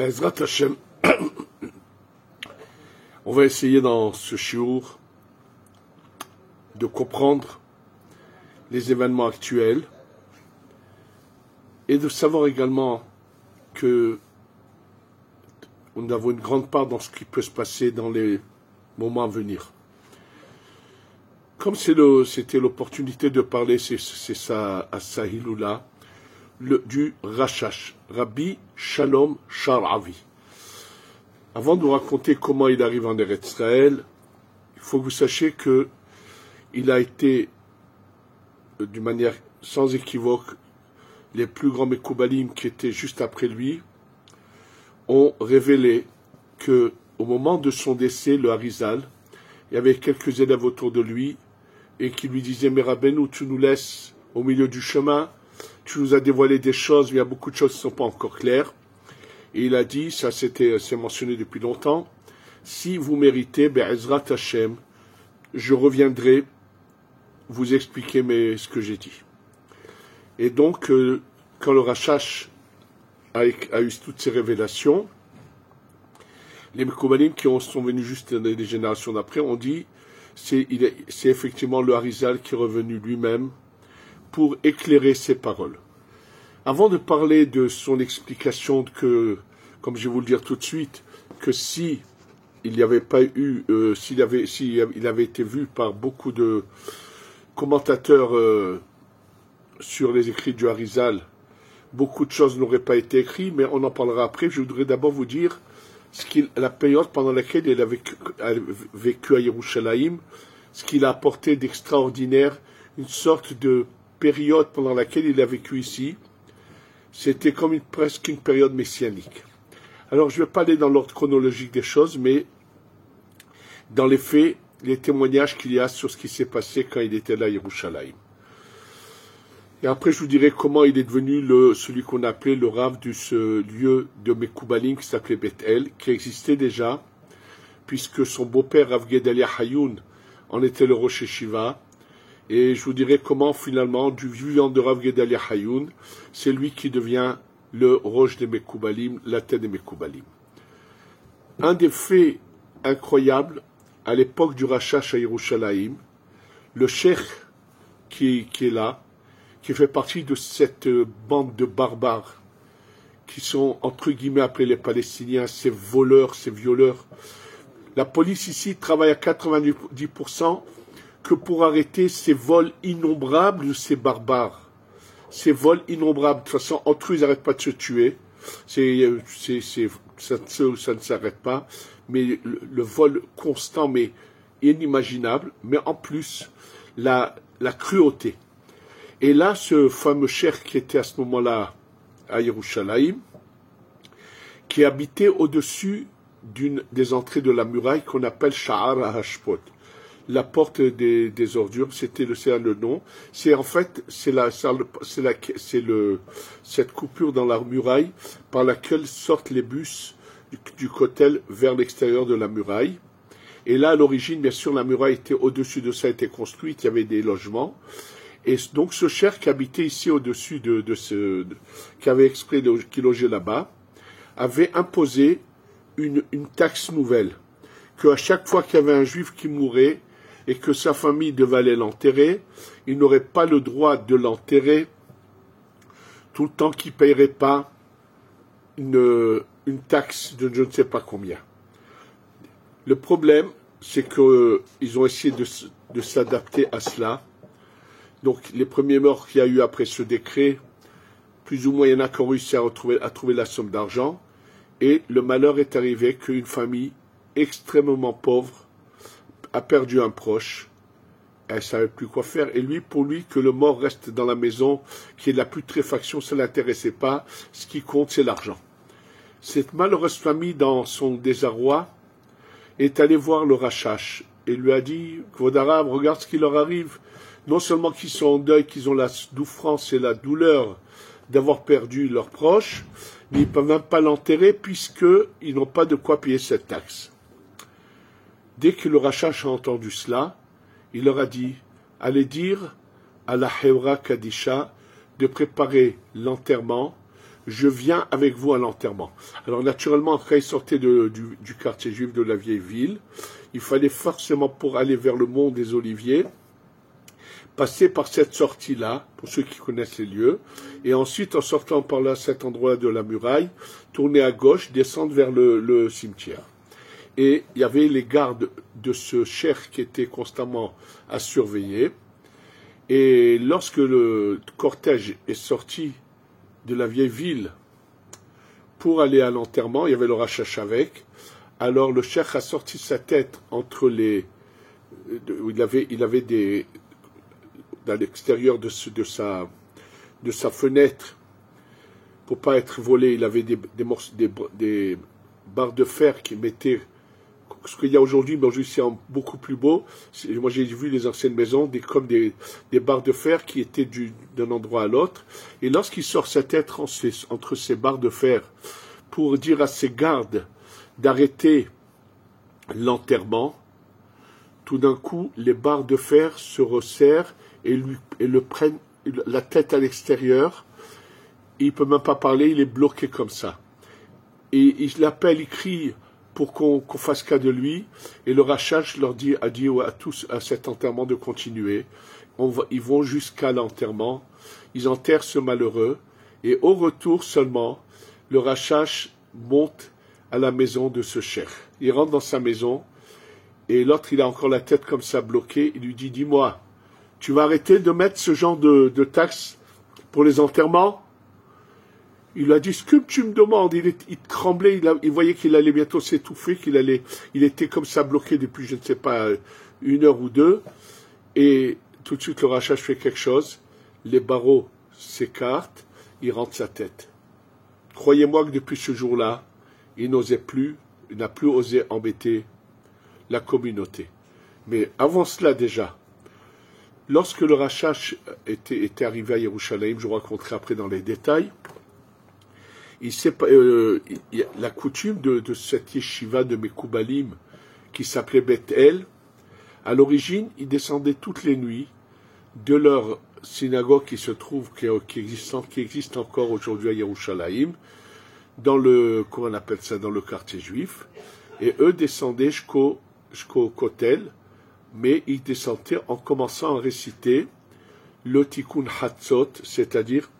Be'ezrat Hashem, on va essayer dans ce shiur de comprendre les événements actuels et de savoir également que nous avons une grande part dans ce qui peut se passer dans les moments à venir. Comme c'était l'opportunité de parler, c'est ça à Sahiloula, du Rashash, Rabbi Shalom Sharavi. Avant de vous raconter comment il arrive en Eretz Israël, il faut que vous sachiez que il a été, d'une manière sans équivoque, les plus grands Mekoubalim qui étaient juste après lui, ont révélé que au moment de son décès, le Harizal, il y avait quelques élèves autour de lui et qui lui disaient « Mais Rabbeinu, tu nous laisses au milieu du chemin, tu nous as dévoilé des choses, mais il y a beaucoup de choses qui ne sont pas encore claires. » Et il a dit, ça c'est mentionné depuis longtemps, « Si vous méritez, Be'ezrat Hashem, je reviendrai vous expliquer ce que j'ai dit. » Et donc, quand le Rashash a eu toutes ces révélations, les Mekoubalim qui sont venus juste des générations d'après ont dit c'est effectivement le Harizal qui est revenu lui-même pour éclairer ses paroles. Avant de parler de son explication que, comme je vais vous le dire tout de suite, que si il n'y avait pas eu, s'il avait été vu par beaucoup de commentateurs sur les écrits du Harizal, beaucoup de choses n'auraient pas été écrites, mais on en parlera après. Je voudrais d'abord vous dire la période pendant laquelle il a vécu à Yerushalayim, ce qu'il a apporté d'extraordinaire, une sorte de période pendant laquelle il a vécu ici. C'était comme presque une période messianique. Alors je ne vais pas aller dans l'ordre chronologique des choses, mais dans les faits, les témoignages qu'il y a sur ce qui s'est passé quand il était là à Yerushalayim. Et après, je vous dirai comment il est devenu celui qu'on appelait le Rav de ce lieu de Mekoubalim qui s'appelait Beth-El, qui existait déjà, puisque son beau-père, Rav Gedalia Hayoun, en était le Rosh Yeshiva. Et je vous dirai comment, finalement, du vivant de Rav Gedalia Hayoun, c'est lui qui devient le Rosh des Mekoubalim, la tête des Mekoubalim. Un des faits incroyables, à l'époque du Rashash à Yerushalayim, le cheikh qui est là, qui fait partie de cette bande de barbares qui sont, entre guillemets, appelés les Palestiniens, ces voleurs, ces violeurs. La police ici travaille à 90% que pour arrêter ces vols innombrables de ces barbares. Ces vols innombrables. De toute façon, entre eux, ils n'arrêtent pas de se tuer. Ça ne s'arrête pas. Mais le vol constant, mais inimaginable. Mais en plus, la cruauté. Et là, ce fameux cheikh qui était à ce moment-là à Yerushalayim, qui habitait au-dessus des entrées de la muraille qu'on appelle Sha'ar HaHashpot, la porte des ordures, c'est le nom. C'est en fait, cette coupure dans la muraille par laquelle sortent les bus du Kotel vers l'extérieur de la muraille. Et là, à l'origine, bien sûr, la muraille était au-dessus de ça, a été construite, il y avait des logements. Et donc ce cheikh qui habitait ici au-dessus qui avait exprès qui logeait là-bas, avait imposé une taxe nouvelle, qu'à chaque fois qu'il y avait un juif qui mourait et que sa famille devait aller l'enterrer, il n'aurait pas le droit de l'enterrer tout le temps qu'il ne payerait pas une taxe de je ne sais pas combien. Le problème, c'est qu'ils ont essayé de s'adapter à cela. Donc, les premiers morts qu'il y a eu après ce décret, plus ou moins, il y en a qui ont réussi à trouver la somme d'argent. Et le malheur est arrivé qu'une famille extrêmement pauvre a perdu un proche. Elle ne savait plus quoi faire. Et pour lui, que le mort reste dans la maison, qu'il y ait de la putréfaction, ça ne l'intéressait pas. Ce qui compte, c'est l'argent. Cette malheureuse famille, dans son désarroi, est allée voir le Rashash et lui a dit « Kvod Arav, regarde ce qui leur arrive. » Non seulement qu'ils sont en deuil, qu'ils ont la souffrance et la douleur d'avoir perdu leurs proches, mais ils ne peuvent même pas l'enterrer puisqu'ils n'ont pas de quoi payer cette taxe. Dès que le Rashash a entendu cela, il leur a dit « Allez dire à la Hevra Kadisha de préparer l'enterrement. je viens avec vous à l'enterrement. Alors naturellement, quand il sortait du quartier juif de la vieille ville, il fallait forcément, pour aller vers le mont des Oliviers, passer par cette sortie-là, pour ceux qui connaissent les lieux, et ensuite, en sortant par là, cet endroit de la muraille, tourner à gauche, descendre vers le cimetière. Et il y avait les gardes de ce cheikh qui étaient constamment à surveiller. Et lorsque le cortège est sorti de la vieille ville pour aller à l'enterrement, il y avait le rachash avec. Alors le cheikh a sorti sa tête entre les... Il avait des... Dans l'extérieur de sa fenêtre, pour pas être volé, il avait des barres de fer qui mettaient... Ce qu'il y a aujourd'hui, mais aujourd'hui c'est beaucoup plus beau. Moi j'ai vu les anciennes maisons, comme des barres de fer qui étaient d'un endroit à l'autre. Et lorsqu'il sort sa tête entre ces barres de fer pour dire à ses gardes d'arrêter l'enterrement, tout d'un coup les barres de fer se resserrent et le prennent la tête à l'extérieur. Il ne peut même pas parler, il est bloqué comme ça. Et il l'appelle, il crie pour qu'on fasse cas de lui, et le rachash a dit à tous à cet enterrement de continuer. Ils vont jusqu'à l'enterrement, ils enterrent ce malheureux, et au retour seulement, le rachash monte à la maison de ce cheikh. Il rentre dans sa maison, et l'autre, il a encore la tête comme ça bloquée, il lui dit, dis-moi, tu vas arrêter de mettre ce genre de taxes pour les enterrements? Il lui a dit, ce que tu me demandes, il tremblait, il voyait qu'il allait bientôt s'étouffer, il était comme ça bloqué depuis, je ne sais pas, 1 heure ou 2, et tout de suite le rachash fait quelque chose, les barreaux s'écartent, il rentre sa tête. Croyez-moi que depuis ce jour-là, il n'a plus osé embêter la communauté. Mais avant cela déjà, lorsque le rachash était arrivé à Yerushalayim, je vous raconterai après dans les détails, la coutume de cette yeshiva de Mekoubalim qui s'appelait Beth El, à l'origine, ils descendaient toutes les nuits de leur synagogue qui se trouve, qui existe encore aujourd'hui à Yerushalayim, dans comment on appelle ça, dans le quartier juif, et eux descendaient jusqu'au Kotel, mais ils descendaient en commençant à réciter le Tikkun Hatzot, c'est-à-dire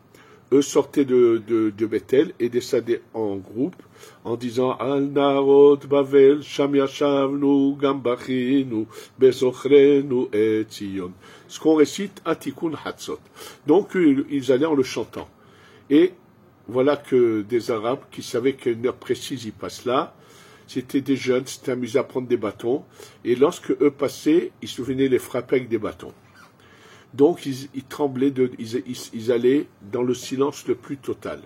eux sortaient de Bethel et descendaient en groupe en disant Al Narod Bavel Sham Yashavnu Gam Bachinu Bezochrenu et Tzion. Ce qu'on récite à Tikkun Hatzot. Donc ils allaient en le chantant. Et voilà que des Arabes qui savaient qu'à une heure précise ils passent là, c'était des jeunes, s'étaient amusés à prendre des bâtons, et lorsque eux passaient, ils se venaient les frapper avec des bâtons. Donc ils tremblaient, ils allaient dans le silence le plus total.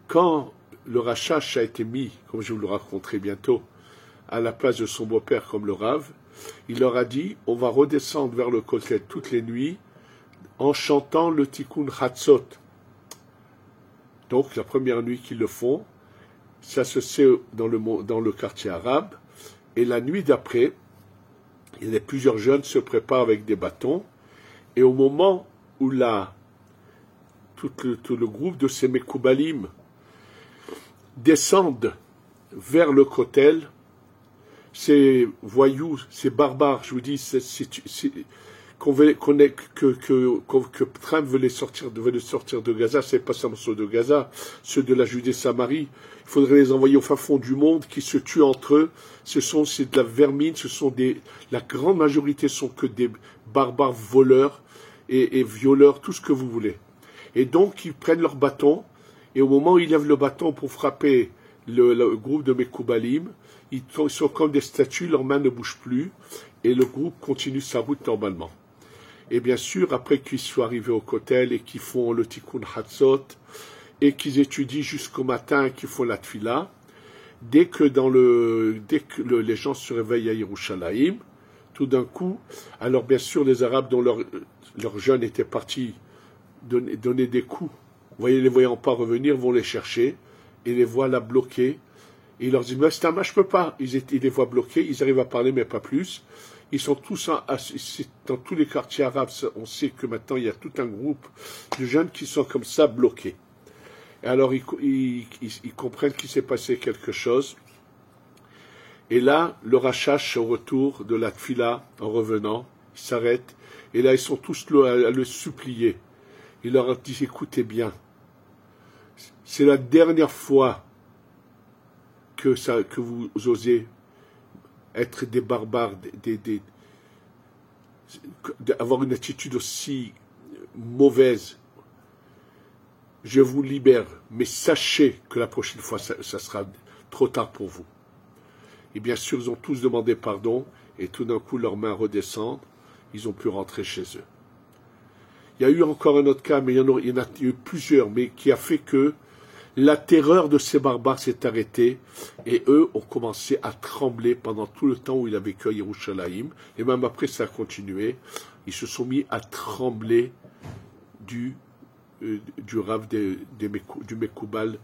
Quand le rachash a été mis, comme je vous le raconterai bientôt, à la place de son beau-père comme le Rav, il leur a dit, on va redescendre vers le Kotel toutes les nuits en chantant le Tikkun Hatzot. Donc la première nuit qu'ils le font, ça se sait dans le quartier arabe, et la nuit d'après, plusieurs jeunes se préparent avec des bâtons, et au moment où tout le groupe de ces Mekoubalim descendent vers le Kotel, ces voyous, ces barbares, je vous dis, que Trump veut sortir de Gaza, c'est pas seulement ceux de Gaza, ceux de la Judée-Samarie, il faudrait les envoyer au fin fond du monde, qui se tuent entre eux, c'est de la vermine, la grande majorité sont que des barbares voleurs, et violeurs, tout ce que vous voulez. Et donc, ils prennent leur bâton, et au moment où ils lèvent le bâton pour frapper le groupe de Mekoubalim, ils sont comme des statues, leurs mains ne bougent plus, et le groupe continue sa route normalement. Et bien sûr, après qu'ils soient arrivés au Kotel, et qu'ils font le Tikkun Hatzot, et qu'ils étudient jusqu'au matin, et qu'ils font la Tfila, dès que les gens se réveillent à Yerushalayim, tout d'un coup, alors bien sûr, les Arabes dont leurs jeunes étaient partis donner des coups, les voyant pas revenir, vont les chercher, et les voient là bloqués, et ils leur disent, mais c'est un match, je peux pas. Ils les voient bloqués, ils arrivent à parler, mais pas plus. Ils sont tous, dans tous les quartiers arabes, on sait que maintenant il y a tout un groupe de jeunes qui sont comme ça bloqués. Et alors ils comprennent qu'il s'est passé quelque chose. Et là, le Rachash, au retour de la Tfila, en revenant, il s'arrête. Et là, ils sont tous là à le supplier. Il leur dit, écoutez bien, c'est la dernière fois que vous osez être des barbares, avoir une attitude aussi mauvaise. Je vous libère, mais sachez que la prochaine fois, ça sera trop tard pour vous. Et bien sûr, ils ont tous demandé pardon, et tout d'un coup, leurs mains redescendent, ils ont pu rentrer chez eux. Il y a eu encore un autre cas, mais il y en a eu plusieurs, mais qui a fait que la terreur de ces barbares s'est arrêtée, et eux ont commencé à trembler pendant tout le temps où il a vécu à Yerushalayim, et même après ça a continué. Ils se sont mis à trembler du Rav du Mekoubal,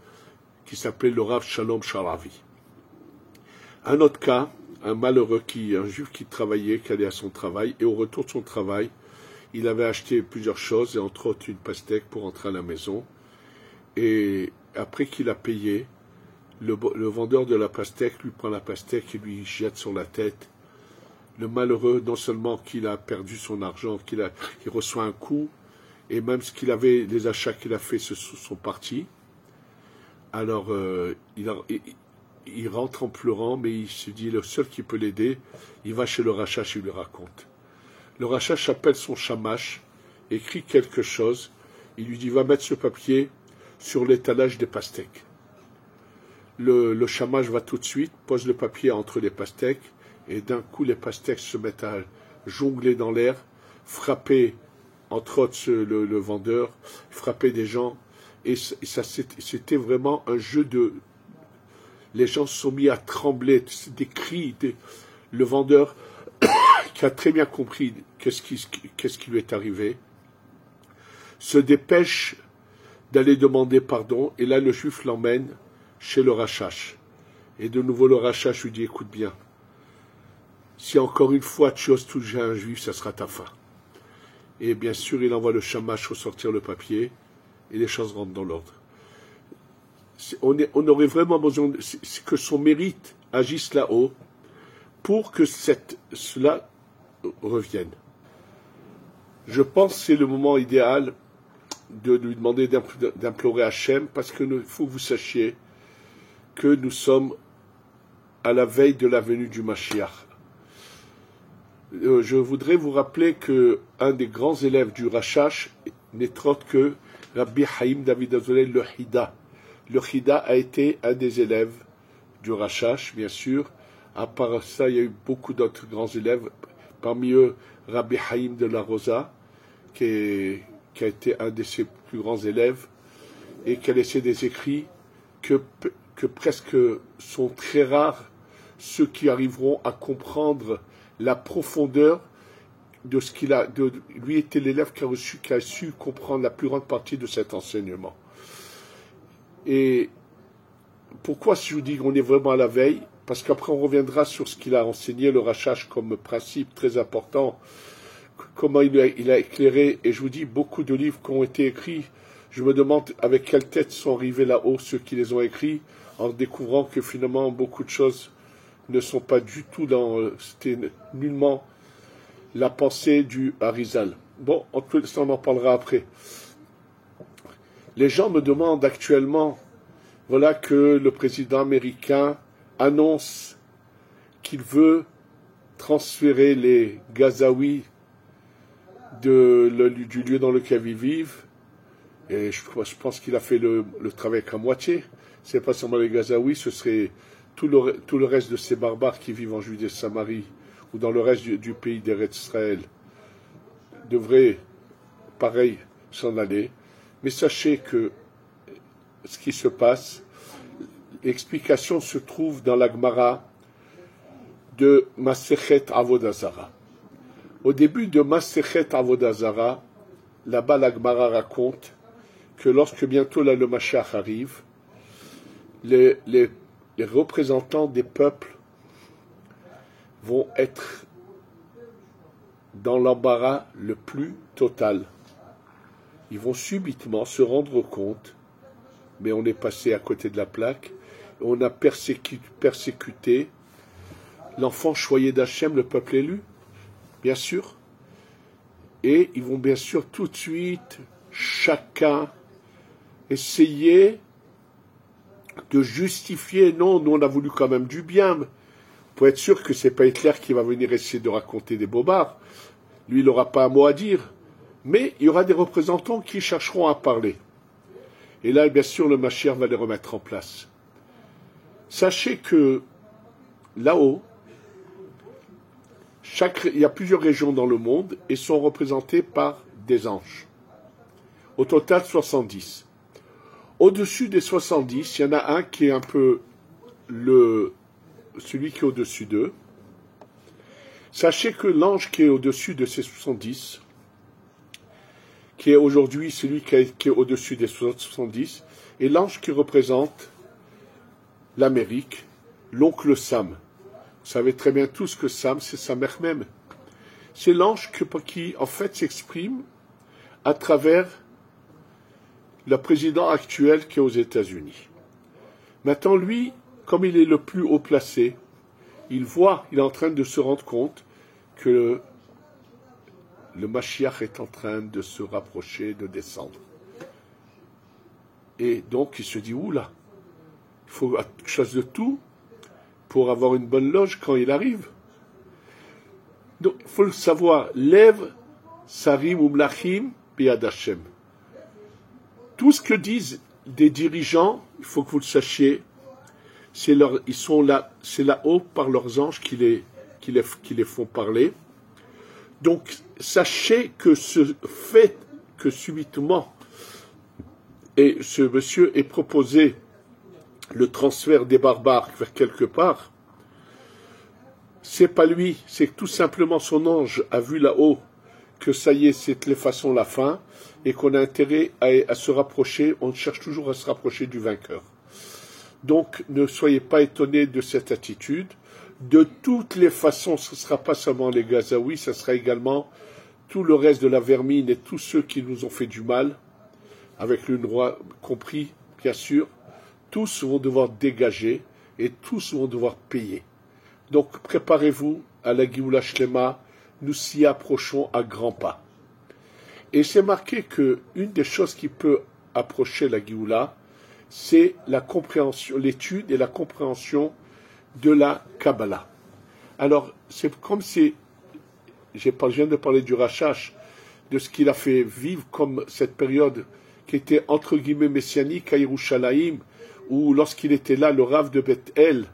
qui s'appelait le Rav Shalom Sharavi. Un autre cas, un malheureux, un juif qui travaillait, qui allait à son travail, et au retour de son travail, il avait acheté plusieurs choses, et entre autres une pastèque pour entrer à la maison. Et après qu'il a payé, le vendeur de la pastèque lui prend la pastèque et lui jette sur la tête. Le malheureux, non seulement qu'il a perdu son argent, qu'il reçoit un coup, et même ce qu'il avait, les achats qu'il a faits sont partis. Alors, il rentre en pleurant, mais il se dit, le seul qui peut l'aider, il va chez le Rachash et lui raconte. Le Rachash appelle son shamash, écrit quelque chose, il lui dit, va mettre ce papier sur l'étalage des pastèques. Le shamash va tout de suite, pose le papier entre les pastèques, et d'un coup les pastèques se mettent à jongler dans l'air, frapper, entre autres le vendeur, frapper des gens, et ça c'était vraiment un jeu de... Les gens se sont mis à trembler, des cris, le vendeur qui a très bien compris qu'est-ce qui lui est arrivé, se dépêche d'aller demander pardon, et là le juif l'emmène chez le Rachash. Et de nouveau le Rachash lui dit, écoute bien, si encore une fois tu oses toucher un juif, ça sera ta fin. Et bien sûr, il envoie le shamash ressortir le papier, et les choses rentrent dans l'ordre. On aurait vraiment besoin que son mérite agisse là-haut pour que cela revienne. Je pense que c'est le moment idéal de lui demander d'implorer Hachem, parce qu'il faut que vous sachiez que nous sommes à la veille de la venue du Mashiach. Je voudrais vous rappeler qu'un des grands élèves du Rachash n'est autre que Rabbi Haïm David Azoulay, le Hida. Le Hida a été un des élèves du Rachash, bien sûr. À part ça, il y a eu beaucoup d'autres grands élèves. Parmi eux, Rabbi Haïm de la Rosa, qui a été un de ses plus grands élèves, et qui a laissé des écrits que presque sont très rares ceux qui arriveront à comprendre la profondeur de ce qu'il a. Lui était l'élève qui a su comprendre la plus grande partie de cet enseignement. Et pourquoi si je vous dis qu'on est vraiment à la veille? Parce qu'après on reviendra sur ce qu'il a enseigné, le Rachash, comme principe très important, comment il a éclairé. Et je vous dis, beaucoup de livres qui ont été écrits, je me demande avec quelle tête sont arrivés là-haut ceux qui les ont écrits, en découvrant que finalement beaucoup de choses ne sont pas du tout c'était nullement la pensée du Harizal. Bon, on en parlera après. Les gens me demandent actuellement, voilà que le président américain annonce qu'il veut transférer les Gazaouis du lieu dans lequel ils vivent, et je pense qu'il a fait le travail qu'à moitié. C'est pas seulement les Gazaouis, ce serait tout le reste de ces barbares qui vivent en Judée-Samarie ou dans le reste du pays d'Eretz Israël devraient, pareil, s'en aller. Mais sachez que ce qui se passe, l'explication se trouve dans la Gemara de Masechet Avodah Zara. Au début de Masechet Avodah Zara, là-bas la Gemara raconte que lorsque bientôt là, le Mashiach arrive, les représentants des peuples vont être dans l'embarras le plus total. Ils vont subitement se rendre compte mais on est passé à côté de la plaque. On a persécuté l'enfant choyé d'Hachem, le peuple élu, bien sûr. Et ils vont bien sûr tout de suite, chacun, essayer de justifier. Non, nous on a voulu quand même du bien. Pour être sûr que c'est pas Hitler qui va venir essayer de raconter des bobards. Lui, il n'aura pas un mot à dire. Mais il y aura des représentants qui chercheront à parler. Et là, bien sûr, le Mashiach va les remettre en place. Sachez que là-haut, il y a plusieurs régions dans le monde et sont représentées par des anges. Au total, 70. Au-dessus des 70, il y en a un qui est un peu celui qui est au-dessus d'eux. Sachez que l'ange qui est au-dessus de ces 70, qui est aujourd'hui celui qui est au-dessus des 70, est l'ange qui représente l'Amérique, l'oncle Sam. Vous savez très bien tous que Sam, c'est sa mère même. C'est l'ange qui, en fait, s'exprime à travers le président actuel qui est aux États-Unis. Maintenant, lui, comme il est le plus haut placé, il est en train de se rendre compte que le Mashiach est en train de se rapprocher, de descendre. Et donc, il se dit, oula, il faut quelque chose de tout pour avoir une bonne loge quand il arrive. Donc, il faut le savoir, lève, sarim ou mlachim, biad Hashem. Tout ce que disent des dirigeants, il faut que vous le sachiez, ils sont là, c'est là-haut par leurs anges qui les font parler. Donc, sachez que ce fait que subitement, et ce monsieur ait proposé le transfert des barbares vers quelque part, c'est pas lui, c'est que tout simplement son ange a vu là-haut que ça y est, c'est de toute façon la fin, et qu'on a intérêt à se rapprocher, on cherche toujours à se rapprocher du vainqueur. Donc, ne soyez pas étonnés de cette attitude. De toutes les façons, ce ne sera pas seulement les Gazaouis, ce sera également tout le reste de la vermine et tous ceux qui nous ont fait du mal, avec le roi compris, bien sûr, tous vont devoir dégager et tous vont devoir payer. Donc, préparez-vous à la Géoula Shlema, nous s'y approchons à grands pas. Et c'est marqué que une des choses qui peut approcher la Géoula, c'est la compréhension, l'étude et la compréhension de la Kabbalah. Alors, c'est comme si, je viens de parler du Rachash, de ce qu'il a fait vivre comme cette période qui était entre guillemets messianique à Yerushalayim, où lorsqu'il était là, le Rav de Beth-El,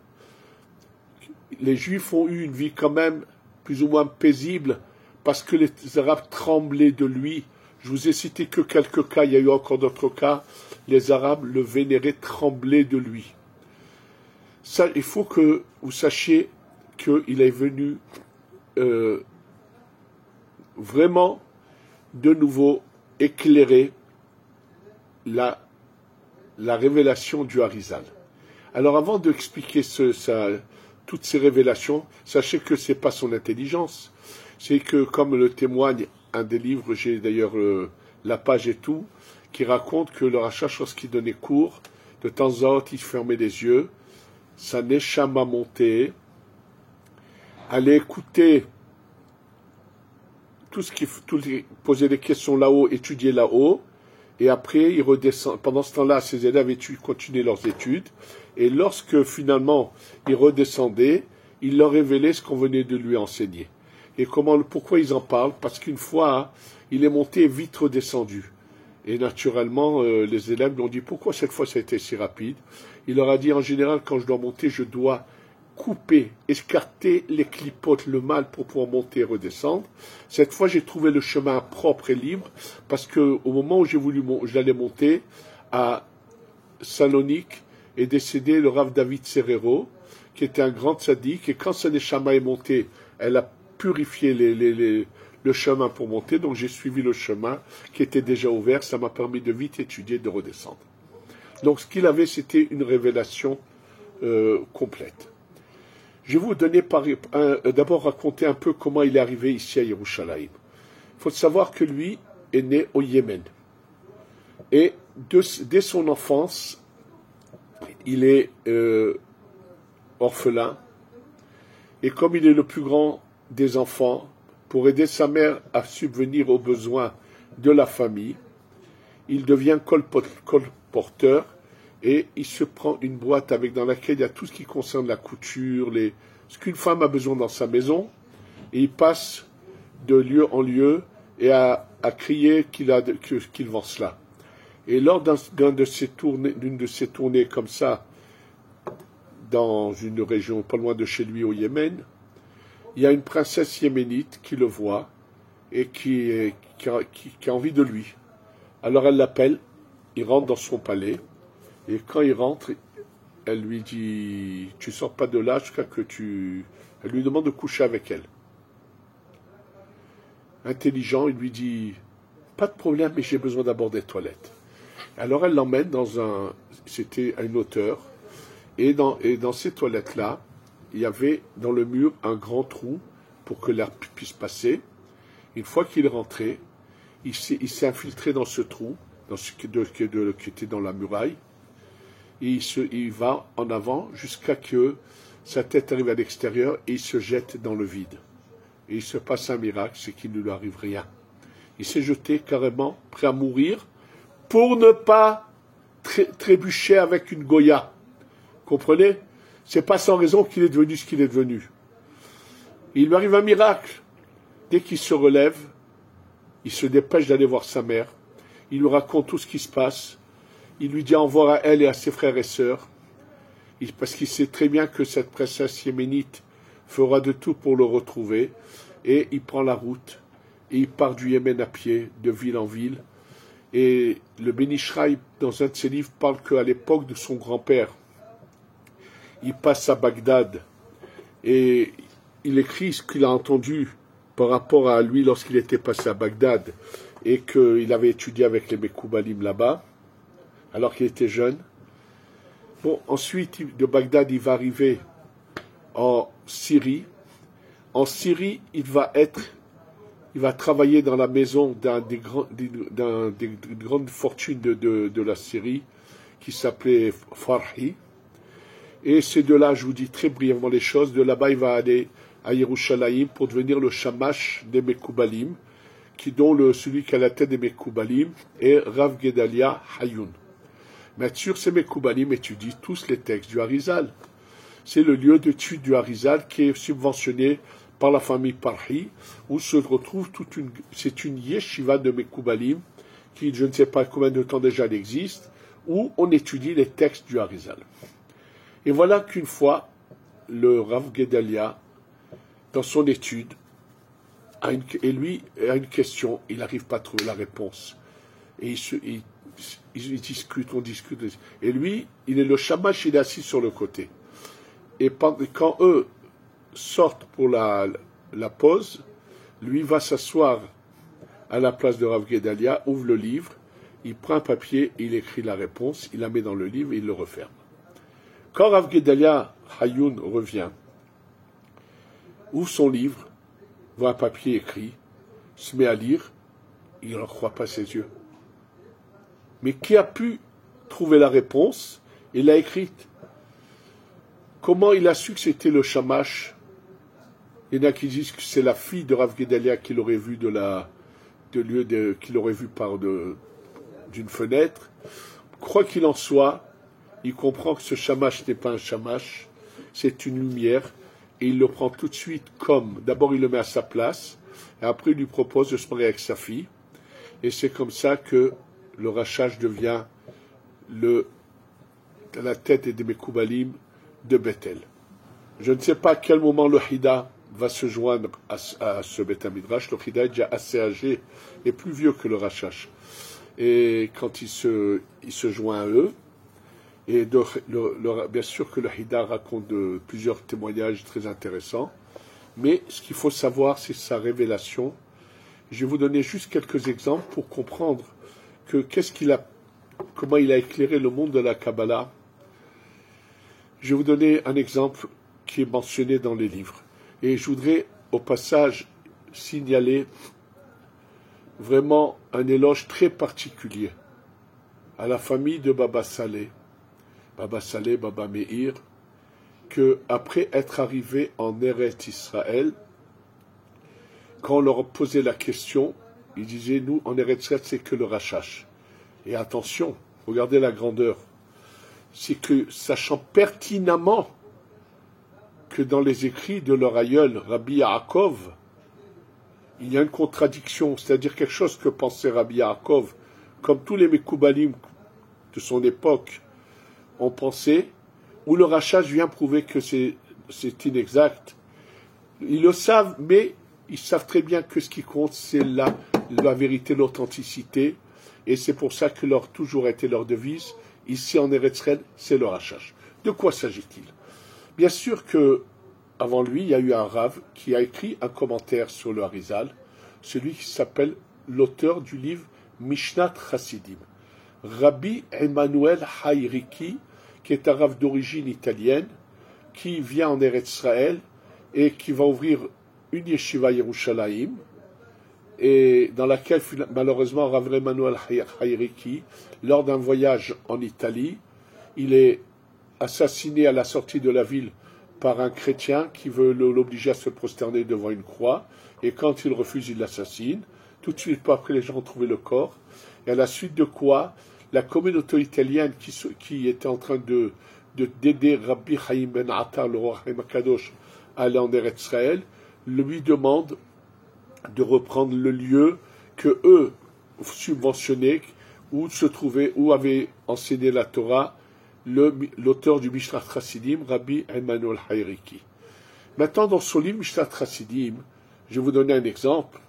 les Juifs ont eu une vie quand même plus ou moins paisible, parce que les Arabes tremblaient de lui. Je vous ai cité que quelques cas, il y a eu encore d'autres cas. Les Arabes le vénéraient, tremblaient de lui. Ça, il faut que vous sachiez qu'il est venu vraiment de nouveau éclairer la révélation du Harizal. Alors avant d'expliquer toutes ces révélations, sachez que ce n'est pas son intelligence. C'est que, comme le témoigne un des livres, j'ai d'ailleurs la page et tout, qui raconte que le Rachash, lorsqu'il donnait cours, de temps en temps, il fermait les yeux, sa neshama montait, allait écouter poser des questions là-haut, étudier là-haut, et après, il redescend. Pendant ce temps-là, ses élèves continuaient leurs études, et lorsque finalement il redescendait, il leur révélait ce qu'on venait de lui enseigner. Et pourquoi ils en parlent? Parce qu'une fois, il est monté et vite redescendu. Et naturellement, les élèves lui ont dit, pourquoi cette fois ça a été si rapide? Il leur a dit, en général, quand je dois monter, je dois couper, escarter les clipotes, le mal pour pouvoir monter et redescendre. Cette fois, j'ai trouvé le chemin propre et libre, parce que au moment où j'allais monter, à Salonique, est décédé le Rav David Serrero, qui était un grand tzaddik, et quand sa neshama est montée, elle a purifié le chemin pour monter, donc j'ai suivi le chemin qui était déjà ouvert, ça m'a permis de vite étudier, de redescendre. Donc ce qu'il avait, c'était une révélation complète. Je vais vous donner d'abord raconter un peu comment il est arrivé ici à Yerushalayim. Il faut savoir que lui est né au Yémen. Et dès son enfance, il est orphelin. Et comme il est le plus grand des enfants, pour aider sa mère à subvenir aux besoins de la famille, il devient colporteur et il se prend une boîte dans laquelle il y a tout ce qui concerne la couture, ce qu'une femme a besoin dans sa maison, et il passe de lieu en lieu et à crier qu'il vend cela. Et lors d'une de ces tournées comme ça, dans une région pas loin de chez lui au Yémen, il y a une princesse yéménite qui le voit et qui a envie de lui. Alors elle l'appelle, il rentre dans son palais, et quand il rentre, elle lui dit « Tu sors pas de là jusqu'à que tu... » Elle lui demande de coucher avec elle. Intelligent, il lui dit « Pas de problème, mais j'ai besoin d'abord des toilettes. » Alors elle l'emmène c'était à une hauteur, et dans ces toilettes-là, il y avait dans le mur un grand trou pour que l'air puisse passer. Une fois qu'il est rentré, il s'est infiltré dans ce trou, qui était dans la muraille, et il va en avant jusqu'à que sa tête arrive à l'extérieur et il se jette dans le vide. Et il se passe un miracle, c'est qu'il ne lui arrive rien. Il s'est jeté carrément, prêt à mourir, pour ne pas trébucher avec une Goya. Comprenez? C'est pas sans raison qu'il est devenu ce qu'il est devenu. Il lui arrive un miracle. Dès qu'il se relève, il se dépêche d'aller voir sa mère. Il lui raconte tout ce qui se passe. Il lui dit au revoir à elle et à ses frères et sœurs. Parce qu'il sait très bien que cette princesse yéménite fera de tout pour le retrouver. Et il prend la route. Et il part du Yémen à pied, de ville en ville. Et le Ben Ish Chai, dans un de ses livres, parle qu'à l'époque de son grand-père, il passe à Bagdad. Et il écrit ce qu'il a entendu par rapport à lui lorsqu'il était passé à Bagdad et qu'il avait étudié avec les Mekoubalim là-bas, alors qu'il était jeune. Bon, ensuite, de Bagdad, il va arriver en Syrie. En Syrie, il va travailler dans la maison d'une grande fortune de la Syrie, qui s'appelait Farhi. Et c'est de là, je vous dis très brièvement les choses, de là-bas, il va aller à Yerushalayim pour devenir le Shamash des Mekoubalim, dont celui qui a la tête des Mekoubalim est Rav Gedalia Hayoun. Mais sur ces Mekoubalim étudient tous les textes du Harizal. C'est le lieu d'étude du Harizal qui est subventionné par la famille Parhi, où se retrouve c'est une yeshiva de Mekoubalim, qui je ne sais pas combien de temps déjà elle existe, où on étudie les textes du Harizal. Et voilà qu'une fois, le Rav Gedalia, dans son étude, lui a une question, il n'arrive pas à trouver la réponse. Et ils discutent, on discute. Et lui, il est le shamash, il est assis sur le côté. Et quand eux sortent pour la pause, lui va s'asseoir à la place de Rav Gedalia, ouvre le livre, il prend un papier, il écrit la réponse, il la met dans le livre et il le referme. Quand Rav Gedalia Hayoun revient, ouvre son livre, voit un papier écrit, se met à lire, il n'en croit pas ses yeux. Mais qui a pu trouver la réponse et l'a écrite? Comment il a su que c'était le Shamash? Il y en a qui disent que c'est la fille de Rav Gedalia qui l'aurait vu qui l'aurait vu d'une fenêtre. Quoi qu'il en soit, il comprend que ce Shamash n'est pas un Shamash, c'est une lumière, et il le prend tout de suite comme, d'abord il le met à sa place, et après il lui propose de se marier avec sa fille, et c'est comme ça que le Rachash devient la tête des Mekoubalim de Bethel. Je ne sais pas à quel moment le Hida va se joindre à ce Beth Midrash. Le Hida est déjà assez âgé et plus vieux que le Rachash. Et quand il se joint à eux, et bien sûr que le Hida raconte plusieurs témoignages très intéressants, mais ce qu'il faut savoir, c'est sa révélation. Je vais vous donner juste quelques exemples pour comprendre comment il a éclairé le monde de la Kabbalah. Je vais vous donner un exemple qui est mentionné dans les livres. Et je voudrais, au passage, signaler vraiment un éloge très particulier à la famille de Baba Saleh, Baba Meir, que après être arrivé en Eretz Israël, quand on leur posait la question, ils disaient, nous, en Eretz Israël, c'est que le Rachash. Et attention, regardez la grandeur. C'est que, sachant pertinemment que dans les écrits de leur aïeul, Rabbi Yaakov, il y a une contradiction, c'est-à-dire quelque chose que pensait Rabbi Yaakov, comme tous les Mekoubalim de son époque ont pensé, où le Rachash vient prouver que c'est inexact. Ils le savent, mais ils savent très bien que ce qui compte, c'est la vérité, l'authenticité, et c'est pour ça que leur toujours été leur devise, ici en Eretz Israël, c'est le Rachash. De quoi s'agit-il? Bien sûr que avant lui, il y a eu un Rav qui a écrit un commentaire sur le Harizal, celui qui s'appelle l'auteur du livre Mishnat Chassidim, Rabbi Emmanuel Haïriki, qui est un Rav d'origine italienne, qui vient en Eretz Israël et qui va ouvrir une yeshiva Yerushalayim, et dans laquelle malheureusement Rav Emmanuel Haïriki, lors d'un voyage en Italie, il est assassiné à la sortie de la ville par un chrétien qui veut l'obliger à se prosterner devant une croix, et quand il refuse, il l'assassine. Tout de suite, pas après, les gens ont trouvé le corps, et à la suite de quoi, la communauté italienne qui était en train d'aider Rabbi Chaim ben Attar, le roi Chaim Kadosh, à aller en Eretz Israël, lui demande de reprendre le lieu que eux subventionnaient, où se trouvait, où avait enseigné la Torah, l'auteur du Mishnat Chassidim, Rabbi Emmanuel Haïriki. Maintenant, dans son livre Mishnat Chassidim, je vais vous donner un exemple.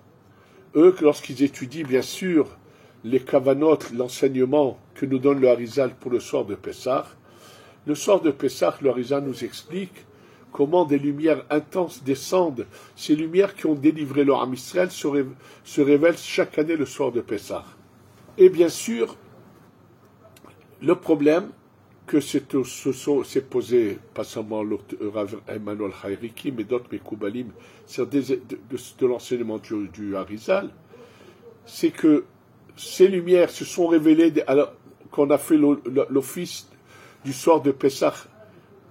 Eux, lorsqu'ils étudient, bien sûr, les kavanot, l'enseignement que nous donne le Harizal pour le soir de Pessah, le soir de Pessah, le Harizal nous explique comment des lumières intenses descendent. Ces lumières qui ont délivré le Ham Israël se révèlent chaque année le soir de Pessah. Et bien sûr, le problème que s'est posé, pas seulement Rav Emmanuel Haïriki, mais d'autres Mekoubalim, de l'enseignement du Harizal, c'est que ces lumières se sont révélées alors qu'on a fait l'office du soir de Pessah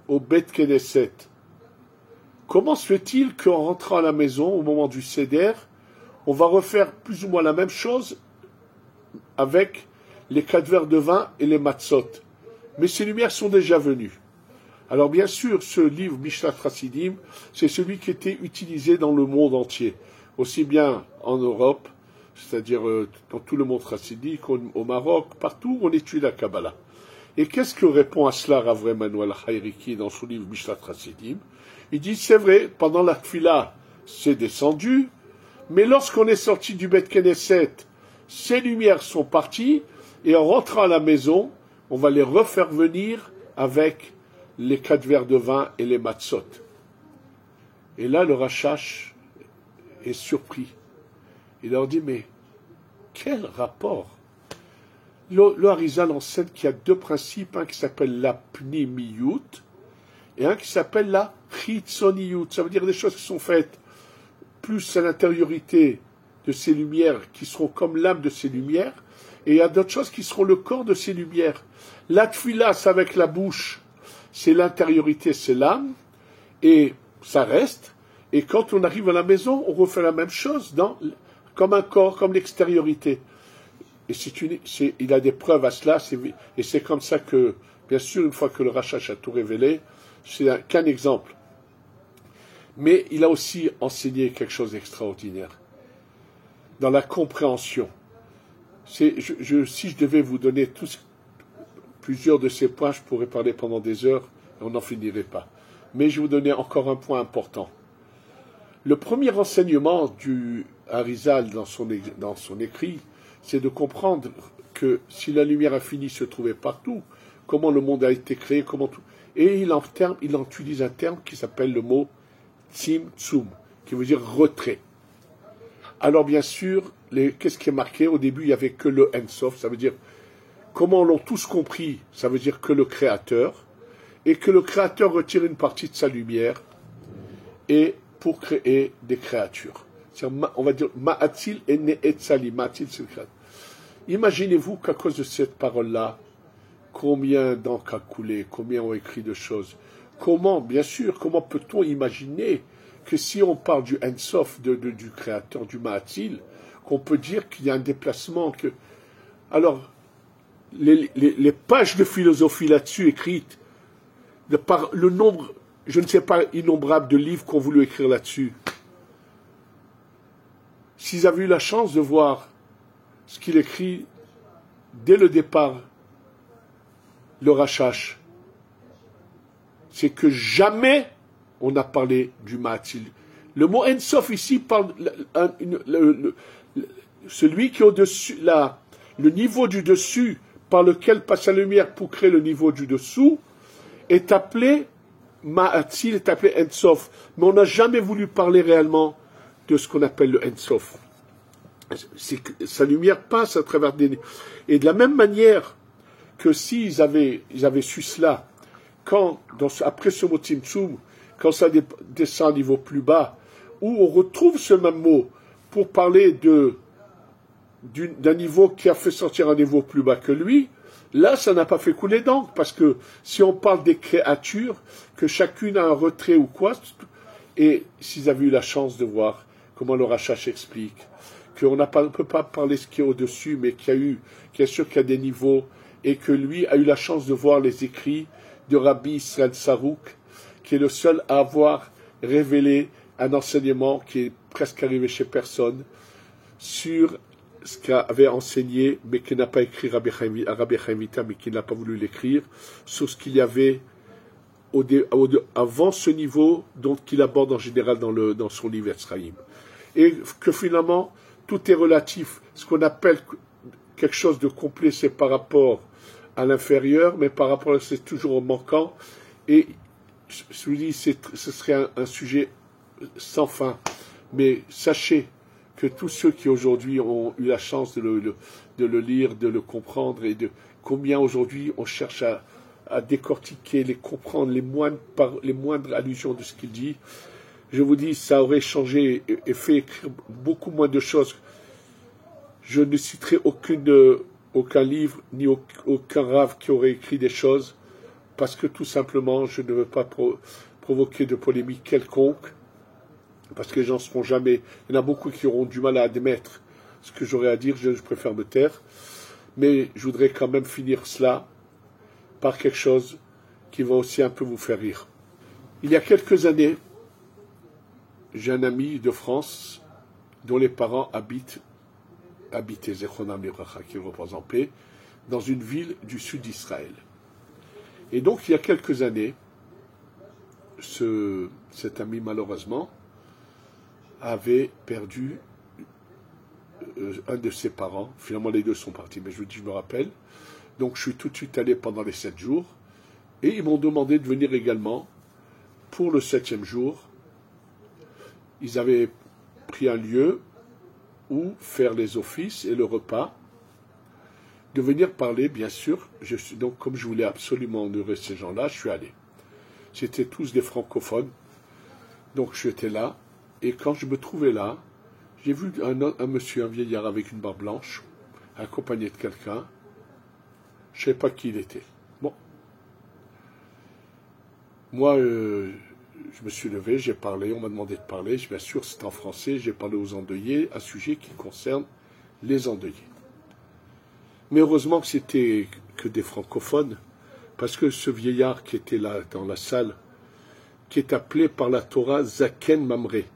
au Beth Knesset. Comment se fait-il qu'en rentrant à la maison, au moment du Seder, on va refaire plus ou moins la même chose avec les 4 verres de vin et les matzot? Mais ces lumières sont déjà venues. Alors bien sûr, ce livre Mishnat Chassidim, c'est celui qui était utilisé dans le monde entier, aussi bien en Europe, c'est-à-dire dans tout le monde chassidique, au Maroc, partout où on étudie la Kabbalah. Et qu'est-ce que répond à cela Rav Emmanuel Haïriki dans son livre Mishnat Chassidim? Il dit, c'est vrai, pendant la Tfila, c'est descendu, mais lorsqu'on est sorti du Beth Knesset, ces lumières sont parties, et en rentrant à la maison, on va les refaire venir avec les 4 verres de vin et les matzot. Et là, le Rachash est surpris. Il leur dit, mais quel rapport? Le Harizal enseigne qu'il y a 2 principes, un qui s'appelle la pnimiyut et un qui s'appelle la chitzoniyut. Ça veut dire des choses qui sont faites plus à l'intériorité de ces lumières, qui seront comme l'âme de ces lumières, et il y a d'autres choses qui seront le corps de ces lumières. La tfila, c'est avec la bouche, c'est l'intériorité, c'est l'âme, et ça reste. Et quand on arrive à la maison, on refait la même chose, comme un corps, comme l'extériorité. Et il a des preuves à cela, et c'est comme ça que, bien sûr, une fois que le Rachash a tout révélé, c'est qu'un exemple. Mais il a aussi enseigné quelque chose d'extraordinaire, dans la compréhension. Si je devais vous donner plusieurs de ces points, je pourrais parler pendant des heures, et on n'en finirait pas. Mais je vais vous donner encore un point important. Le premier enseignement du Harizal dans son écrit, c'est de comprendre que si la lumière infinie se trouvait partout, comment le monde a été créé, comment tout. Et il utilise un terme qui s'appelle le mot tzimtzum, qui veut dire retrait. Alors bien sûr, qu'est-ce qui est marqué? Au début, il n'y avait que le Ensof, ça veut dire, comment l'ont tous compris, ça veut dire que le Créateur, et que le Créateur retire une partie de sa lumière, et pour créer des créatures. On va dire Ma'atil et Ne'etzali. Ma'atil, c'est le Créateur. Imaginez-vous qu'à cause de cette parole-là, combien d'encre a coulé, combien ont écrit de choses. Comment, bien sûr, comment peut-on imaginer que si on parle du Ensof, du créateur, du Ma'atil, qu'on peut dire qu'il y a un déplacement que... Alors, les pages de philosophie là-dessus écrites, par le nombre, je ne sais pas, innombrable de livres qu'on voulu écrire là-dessus, s'ils avaient eu la chance de voir ce qu'il écrit dès le départ, le Rachash, c'est que jamais on a parlé du Ma'atil. Le mot Ensof ici parle celui qui est au-dessus, le niveau du dessus par lequel passe la lumière pour créer le niveau du dessous est appelé Ma'atil, est appelé Ensof. Mais on n'a jamais voulu parler réellement de ce qu'on appelle le Ensof. C'est que sa lumière passe à travers des... Et de la même manière que s'ils avaient su cela, après ce mot Tzimtzum, quand ça descend à un niveau plus bas, où on retrouve ce même mot pour parler d'un niveau qui a fait sortir un niveau plus bas que lui, là, ça n'a pas fait couler d'encre, parce que si on parle des créatures, que chacune a un retrait ou quoi, et s'ils avaient eu la chance de voir comment le Rachash explique, qu'on ne peut pas parler ce qui est au-dessus, mais qu'il y a des niveaux, et que lui a eu la chance de voir les écrits de Rabbi Israël Sarouk, qui est le seul à avoir révélé un enseignement qui est presque arrivé chez personne, sur ce qu'avait enseigné, mais qui n'a pas écrit Rabbi Chaim Vital, mais qui n'a pas voulu l'écrire, sur ce qu'il y avait avant ce niveau, dont qu'il aborde en général dans son livre Etzraïm. Et que finalement, tout est relatif. Ce qu'on appelle quelque chose de complet, c'est par rapport à l'inférieur, mais par rapport à c'est toujours au manquant. Et je vous dis, ce serait un sujet sans fin. Mais sachez que tous ceux qui aujourd'hui ont eu la chance de le lire, de le comprendre, et de combien aujourd'hui on cherche à décortiquer, les comprendre, les moindres allusions de ce qu'il dit, je vous dis, ça aurait changé et fait écrire beaucoup moins de choses. Je ne citerai aucun livre, ni aucun rave qui aurait écrit des choses, parce que tout simplement, je ne veux pas provoquer de polémique quelconque, parce que les gens seront jamais... Il y en a beaucoup qui auront du mal à admettre ce que j'aurais à dire, je préfère me taire, mais je voudrais quand même finir cela par quelque chose qui va aussi un peu vous faire rire. Il y a quelques années, j'ai un ami de France dont les parents habitaient Zechronam Livracha, qui repose en paix, dans une ville du sud d'Israël. Et donc, il y a quelques années, cet ami, malheureusement, avait perdu un de ses parents. Finalement, les deux sont partis, mais je me rappelle. Donc, je suis tout de suite allé pendant les 7 jours, et ils m'ont demandé de venir également pour le 7e jour. Ils avaient pris un lieu où faire les offices et le repas, de venir parler, bien sûr. Donc, comme je voulais absolument honorer ces gens-là, je suis allé. C'était tous des francophones, donc j'étais là, et quand je me trouvais là, j'ai vu un monsieur, un vieillard avec une barbe blanche, accompagné de quelqu'un. Je ne savais pas qui il était. Bon. Moi, je me suis levé, j'ai parlé, on m'a demandé de parler, bien sûr, c'est en français, j'ai parlé aux endeuillés, un sujet qui concerne les endeuillés. Mais heureusement que c'était que des francophones, parce que ce vieillard qui était là dans la salle, qui est appelé par la Torah Zaken Mamré,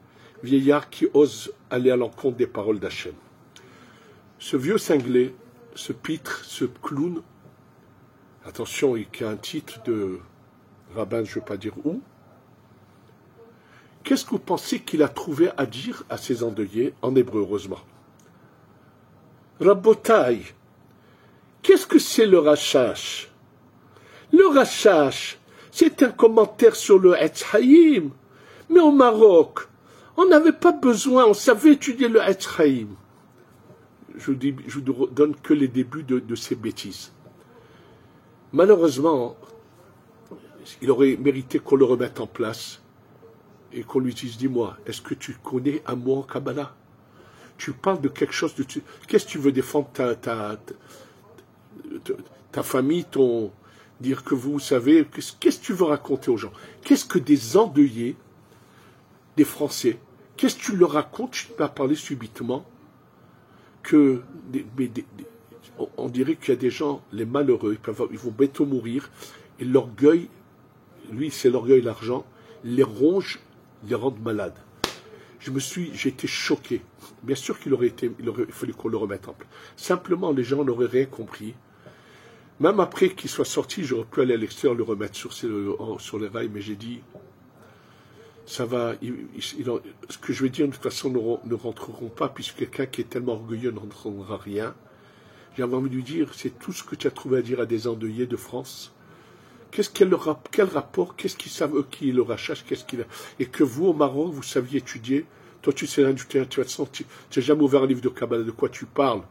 vieillard qui ose aller à l'encontre des paroles d'Hachem. Ce vieux cinglé, ce pitre, ce clown, attention, il a un titre de rabbin, je ne veux pas dire où. Qu'est-ce que vous pensez qu'il a trouvé à dire à ses endeuillés, en hébreu, heureusement? Rabotai, qu'est-ce que c'est le Rachash? Le Rachash, c'est un commentaire sur le Etz Haïm. Mais au Maroc, on n'avait pas besoin, on savait étudier le Etz Haïm. Je vous donne que les débuts de ces bêtises. Malheureusement, il aurait mérité qu'on le remette en place et qu'on lui dise, dis-moi, est-ce que tu connais un mot en Kabbalah? tu parles de quelque chose de... Qu'est-ce que tu veux défendre ta famille, dire que vous savez... Qu'est-ce que tu veux raconter aux gens? Qu'est-ce que des endeuillés, des Français, qu'est-ce que tu leur racontes? Tu vas parler subitement que... on dirait qu'il y a des gens, les malheureux, ils vont bientôt mourir, et l'orgueil, lui c'est l'orgueil, l'argent, les ronge, les rend malades. J'ai été choqué. Bien sûr il aurait fallu qu'on le remette en place. Simplement, les gens n'auraient rien compris. Même après qu'il soit sorti, j'aurais pu aller à l'extérieur le remettre sur les rails, mais j'ai dit, ça va, ce que je vais dire, de toute façon, ne rentreront pas, puisque quelqu'un qui est tellement orgueilleux n'entendra rien. J'avais envie de lui dire, c'est tout ce que tu as trouvé à dire à des endeuillés de France. Quel rapport, qu'est-ce qu'ils savent, eux, qui le rachètent, et que vous, au Maroc, vous saviez étudier, toi, tu sais rien du tout, tu n'as jamais ouvert un livre de Kabbalah, de quoi tu parles.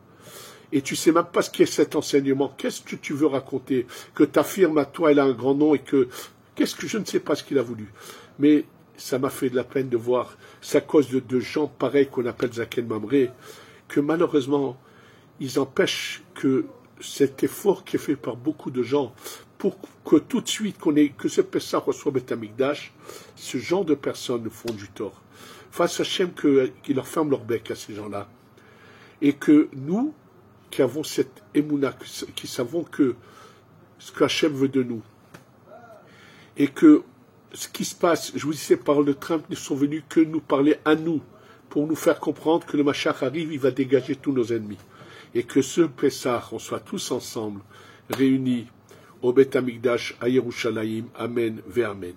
Et tu sais même pas ce qu'est cet enseignement. Qu'est-ce que tu veux raconter? Que ta firme, à toi, elle a un grand nom, et je ne sais pas ce qu'il a voulu. Mais, ça m'a fait de la peine de voir, c'est à cause de gens pareils qu'on appelle Zaken Mamré, que malheureusement, ils empêchent que cet effort qui est fait par beaucoup de gens pour que tout de suite que ce Pessah reçoit Beth Amikdash, ce genre de personnes nous font du tort. Face à Hachem qu'il leur ferme leur bec à ces gens-là. Et que nous, qui avons cette émouna, qui savons que ce que Hachem veut de nous, et que ce qui se passe, je vous disais, par le Trump, ils sont venus que nous parler à nous, pour nous faire comprendre que le Mashiach arrive, il va dégager tous nos ennemis. Et que ce Pessah, on soit tous ensemble, réunis au Beth Amikdash, à Yerushalayim. Amen, ve Amen.